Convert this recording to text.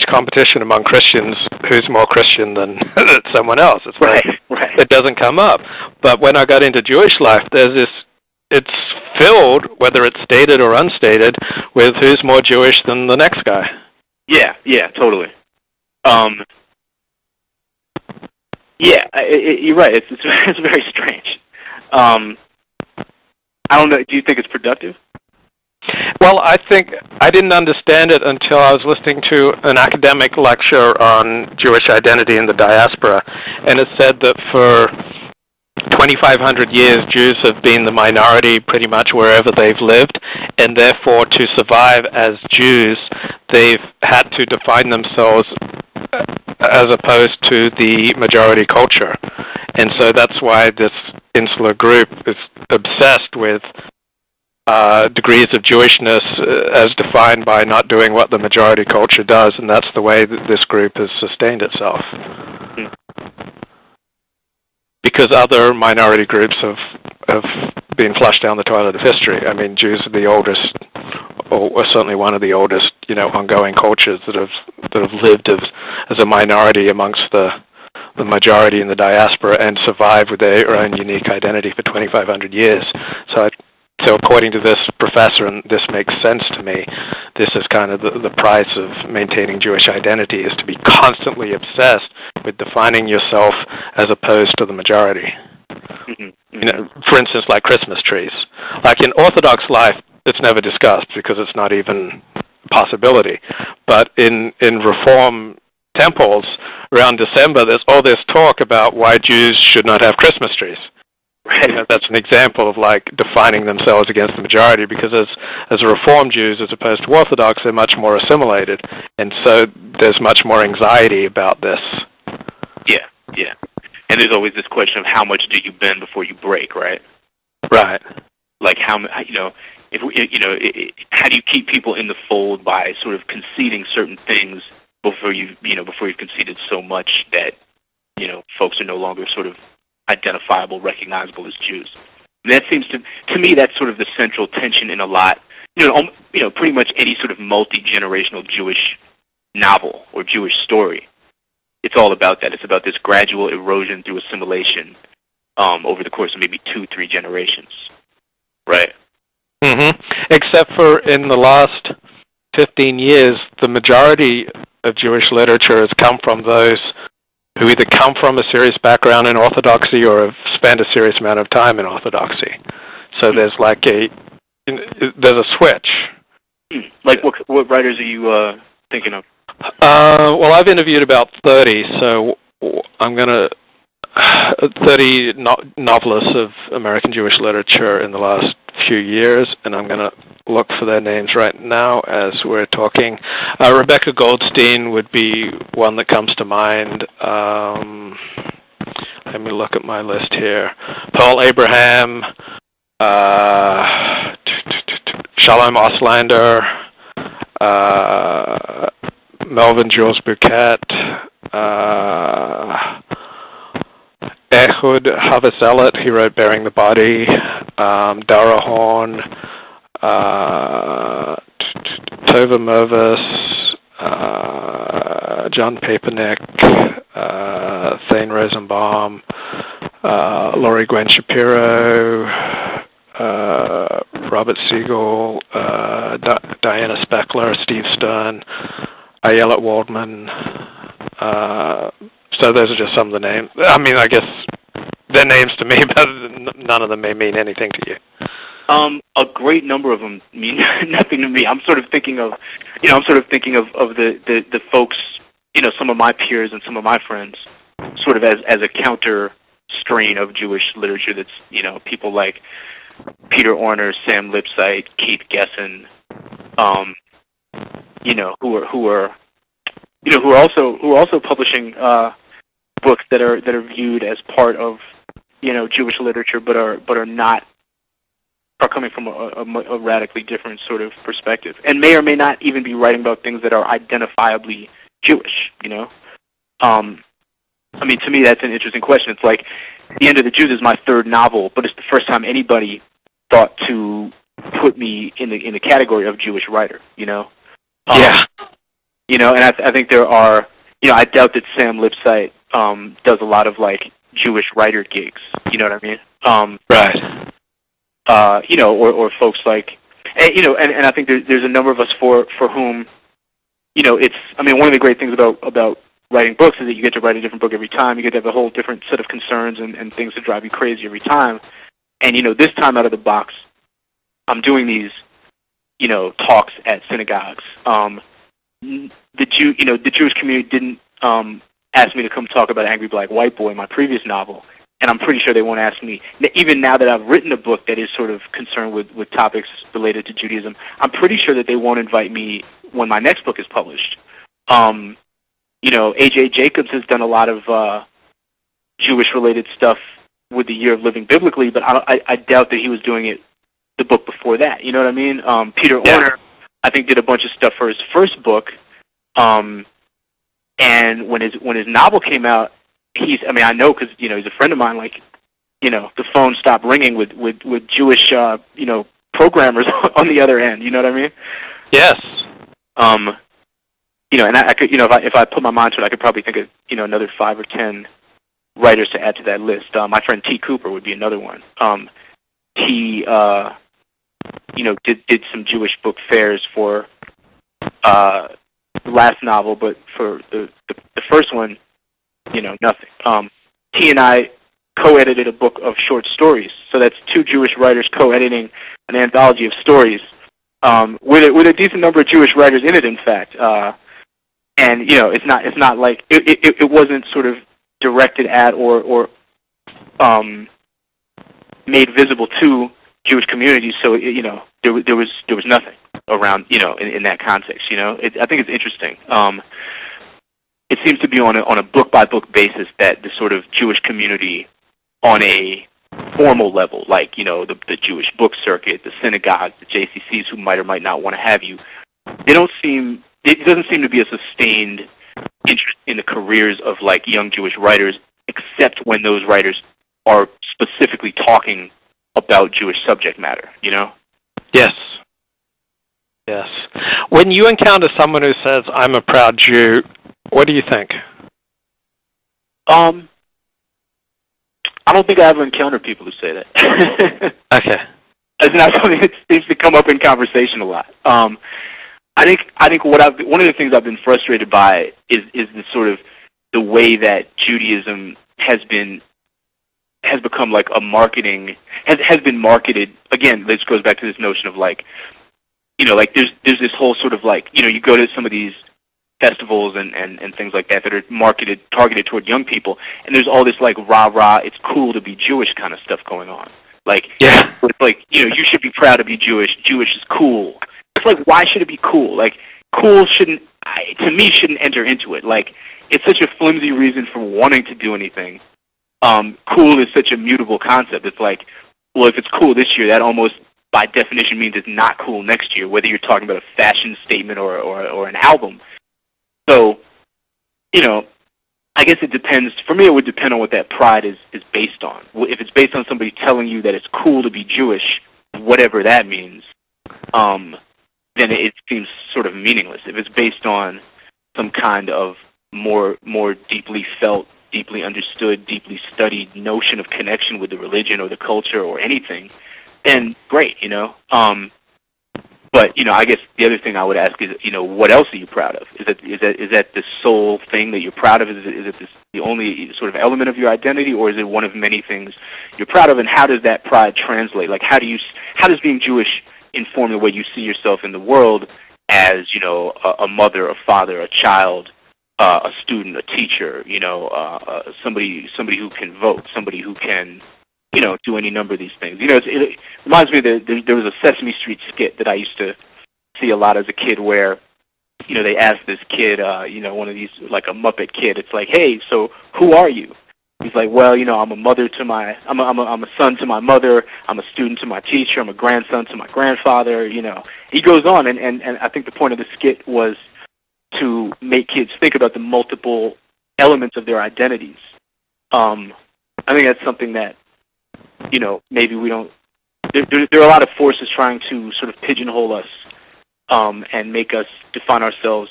competition among Christians who's more Christian than someone else. It's like, right. It doesn't come up. But when I got into Jewish life, it's filled, whether it's stated or unstated, with who's more Jewish than the next guy. Yeah, totally. You're right. It's very strange. I don't know. Do you think it's productive? Well, I think I didn't understand it until I was listening to an academic lecture on Jewish identity in the diaspora, and it said that for 2,500 years, Jews have been the minority pretty much wherever they've lived, and therefore to survive as Jews, they've had to define themselves as opposed to the majority culture. And so that's why this insular group is obsessed with degrees of Jewishness as defined by not doing what the majority culture does, and that's the way that this group has sustained itself. Because other minority groups have been flushed down the toilet of history. I mean, Jews are the oldest, or certainly one of the oldest, ongoing cultures that have lived as a minority amongst the majority in the diaspora and survived with their own unique identity for 2,500 years. So according to this professor, and this makes sense to me, this is kind of the price of maintaining Jewish identity, is to be constantly obsessed with defining yourself as opposed to the majority. For instance, like Christmas trees. Like in Orthodox life, it's never discussed because it's not even a possibility. But in Reform temples, around December, there's all this talk about why Jews should not have Christmas trees. That's an example of like defining themselves against the majority, because as Reform Jews, as opposed to Orthodox, they're much more assimilated, and so there's much more anxiety about this. Yeah. And there's always this question of how much do you bend before you break, right? Right. Like how do you keep people in the fold by sort of conceding certain things before you've conceded so much that folks are no longer sort of identifiable, recognizable as Jews. And that seems to me that's sort of the central tension in a lot, pretty much any sort of multi-generational Jewish novel or Jewish story. It's all about that. It's about this gradual erosion through assimilation over the course of maybe 2-3 generations, right? Except for in the last 15 years, the majority of Jewish literature has come from those who either come from a serious background in Orthodoxy or have spent a serious amount of time in Orthodoxy. So there's like there's a switch. Like what writers are you thinking of? Well, I've interviewed about 30, so I'm going to 30 novelists of American Jewish literature in the last few years, and I'm going to look for their names right now as we're talking. Rebecca Goldstein would be one that comes to mind. Let me look at my list here. Paul Abraham, Shalom Auslander, Melvin Jules Bouquet, Ehud Havazelet, he wrote Bearing the Body, Dara Horn, Tova Mervis, John Papernick, Thane Rosenbaum, Laurie Gwen Shapiro, Robert Siegel, Diana Speckler, Steve Stern, Ayelet Waldman. So those are just some of the names. I mean, I guess they're names to me, but none of them may mean anything to you. A great number of them mean nothing to me. I'm sort of thinking of, the folks, some of my peers and some of my friends, sort of as a counter strain of Jewish literature. That's people like Peter Orner, Sam Lipsyte, Keith Gessen, who are also publishing books that are viewed as part of Jewish literature, but are coming from a radically different sort of perspective, and may or may not even be writing about things that are identifiably Jewish. I mean, to me, that's an interesting question. It's like The End of the Jews is my third novel, but it's the first time anybody thought to put me in the category of Jewish writer. Yeah. You know, and I think there are, you know, I doubt that Sam Lipsyte does a lot of like Jewish writer gigs. You know what I mean? Right. You know, or folks like, and, you know, and I think there's a number of us for whom, you know, it's, I mean, one of the great things about writing books is that you get to write a different book every time. You get to have a whole different set of concerns and things that drive you crazy every time. And, you know, this time out of the box, I'm doing these, you know, talks at synagogues. The Jewish community didn't ask me to come talk about Angry Black White Boy, my previous novel, and I'm pretty sure they won't ask me, even now that I've written a book that is sort of concerned with topics related to Judaism, I'm pretty sure that they won't invite me when my next book is published. You know, A.J. Jacobs has done a lot of Jewish-related stuff with the Year of Living Biblically, but I doubt that he was doing it the book before that. You know what I mean? Peter Orner, I think, did a bunch of stuff for his first book, and when his novel came out, I know because, you know, he's a friend of mine. Like, you know, the phone stopped ringing with Jewish, you know, programmers on the other end. You know what I mean? Yes. You know, and I could, you know, if I put my mind to it, I could probably think of, you know, another 5 or 10 writers to add to that list. My friend T. Cooper would be another one. He, you know, did some Jewish book fairs for the last novel, but for the first one, you know, nothing. He and I co-edited a book of short stories, so that's 2 Jewish writers co-editing an anthology of stories, with a decent number of Jewish writers in it, in fact. And, you know, it's not like it wasn't sort of directed at or made visible to Jewish communities, so you know, there was nothing around, you know, in that context. You know, I think it's interesting. It seems to be on a book by book basis that the sort of Jewish community on a formal level, like, you know, the Jewish book circuit, the synagogues, the JCCs, who might or might not want to have you, it doesn't seem to be a sustained interest in the careers of like young Jewish writers, except when those writers are specifically talking about Jewish subject matter, you know? Yes. Yes. When you encounter someone who says, "I'm a proud Jew," what do you think? I don't think I ever encountered people who say that. Okay. It's not something that seems to come up in conversation a lot. I think one of the things I've been frustrated by is the sort of the way that Judaism has become like a marketing, has been marketed. Again, this goes back to this notion of like, you know, like there's this whole sort of like, you know, you go to some of these festivals and things like that are targeted toward young people, and there's all this like rah-rah, it's cool to be Jewish kind of stuff going on. Like, yeah, it's like, you know, you should be proud to be Jewish. Jewish is cool. It's like, why should it be cool? Like, cool shouldn't enter into it. Like, it's such a flimsy reason for wanting to do anything. Cool is such a mutable concept. It's like, well, if it's cool this year, that almost by definition means it's not cool next year, whether you're talking about a fashion statement or an album. So, you know, I guess it depends. For me, it would depend on what that pride is based on. If it's based on somebody telling you that it's cool to be Jewish, whatever that means, then it seems sort of meaningless. If it's based on some kind of more deeply felt, deeply understood, deeply studied notion of connection with the religion or the culture or anything, then great, you know. But, you know, I guess the other thing I would ask is, you know, what else are you proud of? Is that the sole thing that you're proud of? Is it the only sort of element of your identity, or is it one of many things you're proud of? And how does that pride translate? Like, how does being Jewish inform the way you see yourself in the world as, you know, a mother, a father, a child, a student, a teacher, you know, somebody who can vote, somebody who can, you know, do any number of these things. You know, it reminds me that there was a Sesame Street skit that I used to see a lot as a kid where, you know, they asked this kid, you know, one of these, like a Muppet kid, it's like, hey, so who are you? He's like, well, you know, I'm a son to my mother, I'm a student to my teacher, I'm a grandson to my grandfather, you know. He goes on, and I think the point of the skit was to make kids think about the multiple elements of their identities. I think that's something that, you know, maybe we don't, there are a lot of forces trying to sort of pigeonhole us and make us define ourselves